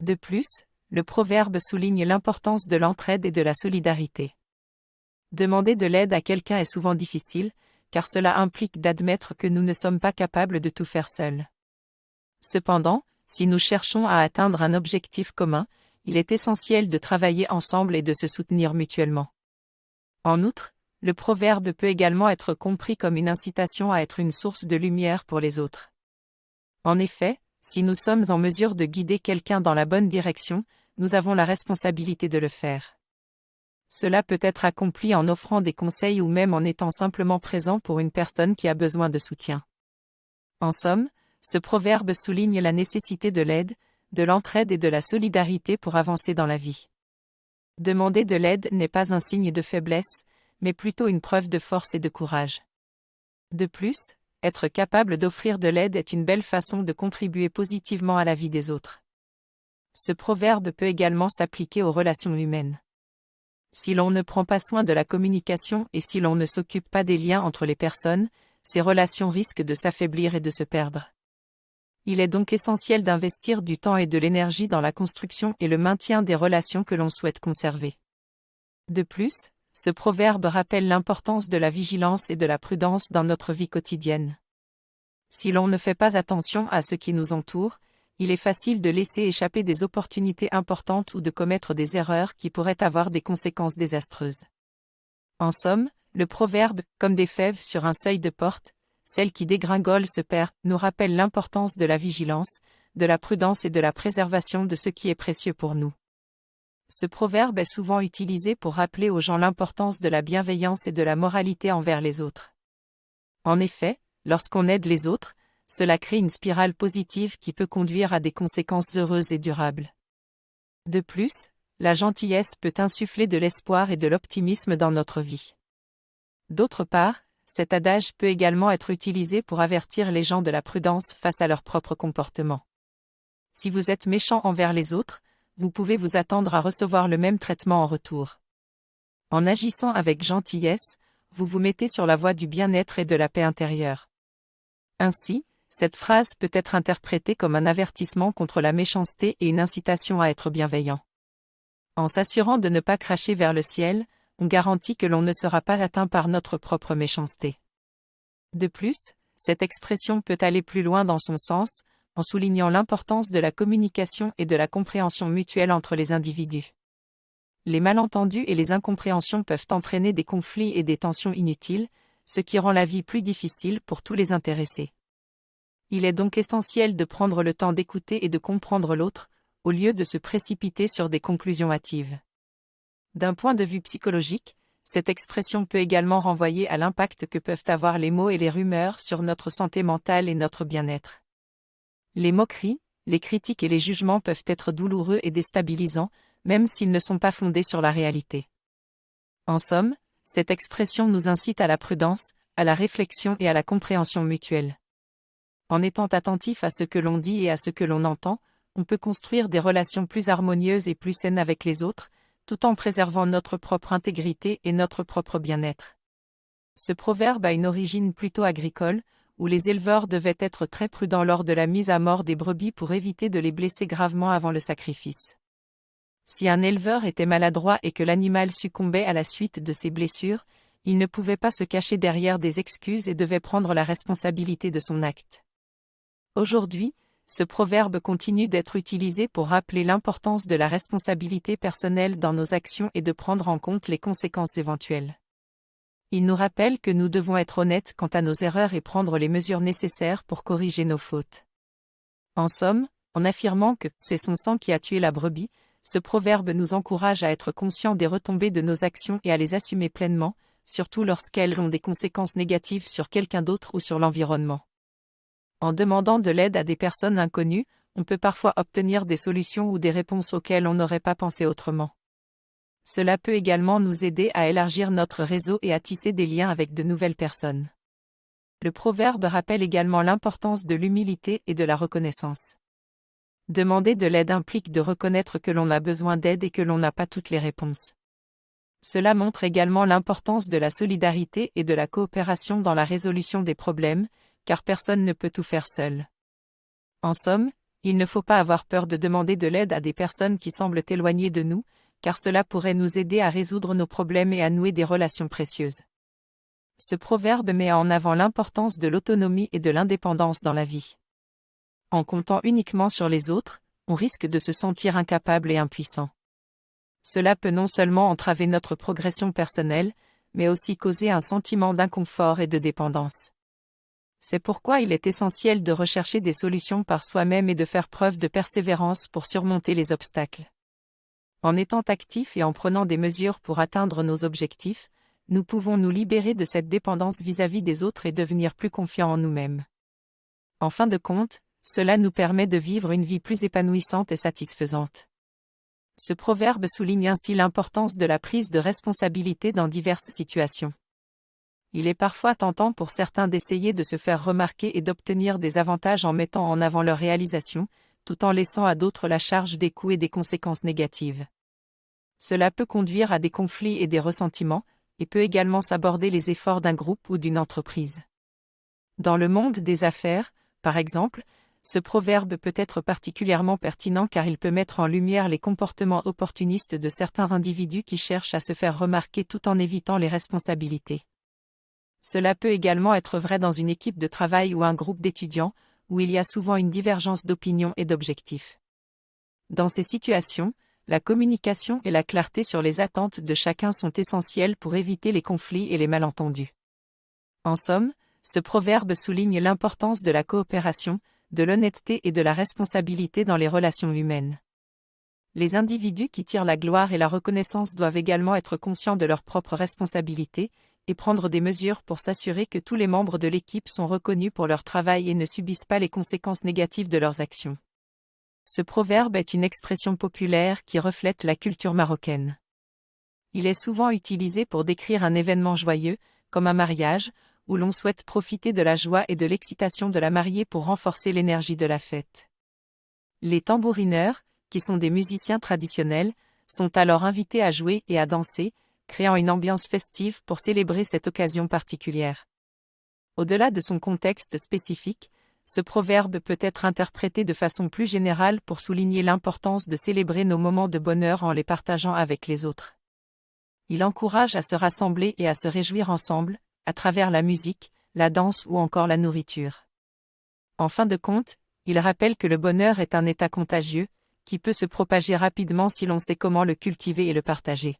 De plus, le proverbe souligne l'importance de l'entraide et de la solidarité. Demander de l'aide à quelqu'un est souvent difficile, car cela implique d'admettre que nous ne sommes pas capables de tout faire seuls. Cependant, si nous cherchons à atteindre un objectif commun, il est essentiel de travailler ensemble et de se soutenir mutuellement. En outre, le proverbe peut également être compris comme une incitation à être une source de lumière pour les autres. En effet, si nous sommes en mesure de guider quelqu'un dans la bonne direction, nous avons la responsabilité de le faire. Cela peut être accompli en offrant des conseils ou même en étant simplement présent pour une personne qui a besoin de soutien. En somme, ce proverbe souligne la nécessité de l'aide, de l'entraide et de la solidarité pour avancer dans la vie. Demander de l'aide n'est pas un signe de faiblesse, mais plutôt une preuve de force et de courage. De plus, être capable d'offrir de l'aide est une belle façon de contribuer positivement à la vie des autres. Ce proverbe peut également s'appliquer aux relations humaines. Si l'on ne prend pas soin de la communication et si l'on ne s'occupe pas des liens entre les personnes, ces relations risquent de s'affaiblir et de se perdre. Il est donc essentiel d'investir du temps et de l'énergie dans la construction et le maintien des relations que l'on souhaite conserver. De plus, ce proverbe rappelle l'importance de la vigilance et de la prudence dans notre vie quotidienne. Si l'on ne fait pas attention à ce qui nous entoure, il est facile de laisser échapper des opportunités importantes ou de commettre des erreurs qui pourraient avoir des conséquences désastreuses. En somme, le proverbe « comme des fèves sur un seuil de porte », celle qui dégringole se perd, nous rappelle l'importance de la vigilance, de la prudence et de la préservation de ce qui est précieux pour nous. Ce proverbe est souvent utilisé pour rappeler aux gens l'importance de la bienveillance et de la moralité envers les autres. En effet, lorsqu'on aide les autres, cela crée une spirale positive qui peut conduire à des conséquences heureuses et durables. De plus, la gentillesse peut insuffler de l'espoir et de l'optimisme dans notre vie. D'autre part, cet adage peut également être utilisé pour avertir les gens de la prudence face à leur propre comportement. Si vous êtes méchant envers les autres, vous pouvez vous attendre à recevoir le même traitement en retour. En agissant avec gentillesse, vous vous mettez sur la voie du bien-être et de la paix intérieure. Ainsi, cette phrase peut être interprétée comme un avertissement contre la méchanceté et une incitation à être bienveillant. En s'assurant de ne pas cracher vers le ciel, on garantit que l'on ne sera pas atteint par notre propre méchanceté. De plus, cette expression peut aller plus loin dans son sens, en soulignant l'importance de la communication et de la compréhension mutuelle entre les individus. Les malentendus et les incompréhensions peuvent entraîner des conflits et des tensions inutiles, ce qui rend la vie plus difficile pour tous les intéressés. Il est donc essentiel de prendre le temps d'écouter et de comprendre l'autre, au lieu de se précipiter sur des conclusions hâtives. D'un point de vue psychologique, cette expression peut également renvoyer à l'impact que peuvent avoir les mots et les rumeurs sur notre santé mentale et notre bien-être. Les moqueries, les critiques et les jugements peuvent être douloureux et déstabilisants, même s'ils ne sont pas fondés sur la réalité. En somme, cette expression nous incite à la prudence, à la réflexion et à la compréhension mutuelle. En étant attentif à ce que l'on dit et à ce que l'on entend, on peut construire des relations plus harmonieuses et plus saines avec les autres, tout en préservant notre propre intégrité et notre propre bien-être. Ce proverbe a une origine plutôt agricole, où les éleveurs devaient être très prudents lors de la mise à mort des brebis pour éviter de les blesser gravement avant le sacrifice. Si un éleveur était maladroit et que l'animal succombait à la suite de ses blessures, il ne pouvait pas se cacher derrière des excuses et devait prendre la responsabilité de son acte. Aujourd'hui, ce proverbe continue d'être utilisé pour rappeler l'importance de la responsabilité personnelle dans nos actions et de prendre en compte les conséquences éventuelles. Il nous rappelle que nous devons être honnêtes quant à nos erreurs et prendre les mesures nécessaires pour corriger nos fautes. En somme, en affirmant que « c'est son sang qui a tué la brebis », ce proverbe nous encourage à être conscients des retombées de nos actions et à les assumer pleinement, surtout lorsqu'elles ont des conséquences négatives sur quelqu'un d'autre ou sur l'environnement. En demandant de l'aide à des personnes inconnues, on peut parfois obtenir des solutions ou des réponses auxquelles on n'aurait pas pensé autrement. Cela peut également nous aider à élargir notre réseau et à tisser des liens avec de nouvelles personnes. Le proverbe rappelle également l'importance de l'humilité et de la reconnaissance. Demander de l'aide implique de reconnaître que l'on a besoin d'aide et que l'on n'a pas toutes les réponses. Cela montre également l'importance de la solidarité et de la coopération dans la résolution des problèmes, car personne ne peut tout faire seul. En somme, Il ne faut pas avoir peur de demander de l'aide à des personnes qui semblent éloignées de nous, car cela pourrait nous aider à résoudre nos problèmes et à nouer des relations précieuses. Ce proverbe met en avant l'importance de l'autonomie et de l'indépendance dans la vie. En comptant uniquement sur les autres, on risque de se sentir incapable et impuissant. Cela peut non seulement entraver notre progression personnelle, mais aussi causer un sentiment d'inconfort et de dépendance. C'est pourquoi il est essentiel de rechercher des solutions par soi-même et de faire preuve de persévérance pour surmonter les obstacles. En étant actifs et en prenant des mesures pour atteindre nos objectifs, nous pouvons nous libérer de cette dépendance vis-à-vis des autres et devenir plus confiants en nous-mêmes. En fin de compte, cela nous permet de vivre une vie plus épanouissante et satisfaisante. Ce proverbe souligne ainsi l'importance de la prise de responsabilité dans diverses situations. Il est parfois tentant pour certains d'essayer de se faire remarquer et d'obtenir des avantages en mettant en avant leur réalisation, tout en laissant à d'autres la charge des coûts et des conséquences négatives. Cela peut conduire à des conflits et des ressentiments, et peut également saborder les efforts d'un groupe ou d'une entreprise. Dans le monde des affaires, par exemple, ce proverbe peut être particulièrement pertinent car il peut mettre en lumière les comportements opportunistes de certains individus qui cherchent à se faire remarquer tout en évitant les responsabilités. Cela peut également être vrai dans une équipe de travail ou un groupe d'étudiants, où il y a souvent une divergence d'opinions et d'objectifs. Dans ces situations, la communication et la clarté sur les attentes de chacun sont essentielles pour éviter les conflits et les malentendus. En somme, ce proverbe souligne l'importance de la coopération, de l'honnêteté et de la responsabilité dans les relations humaines. Les individus qui tirent la gloire et la reconnaissance doivent également être conscients de leurs propres responsabilités, et prendre des mesures pour s'assurer que tous les membres de l'équipe sont reconnus pour leur travail et ne subissent pas les conséquences négatives de leurs actions. Ce proverbe est une expression populaire qui reflète la culture marocaine. Il est souvent utilisé pour décrire un événement joyeux, comme un mariage, où l'on souhaite profiter de la joie et de l'excitation de la mariée pour renforcer l'énergie de la fête. Les tambourineurs, qui sont des musiciens traditionnels, sont alors invités à jouer et à danser, créant une ambiance festive pour célébrer cette occasion particulière. Au-delà de son contexte spécifique, ce proverbe peut être interprété de façon plus générale pour souligner l'importance de célébrer nos moments de bonheur en les partageant avec les autres. Il encourage à se rassembler et à se réjouir ensemble, à travers la musique, la danse ou encore la nourriture. En fin de compte, il rappelle que le bonheur est un état contagieux, qui peut se propager rapidement si l'on sait comment le cultiver et le partager.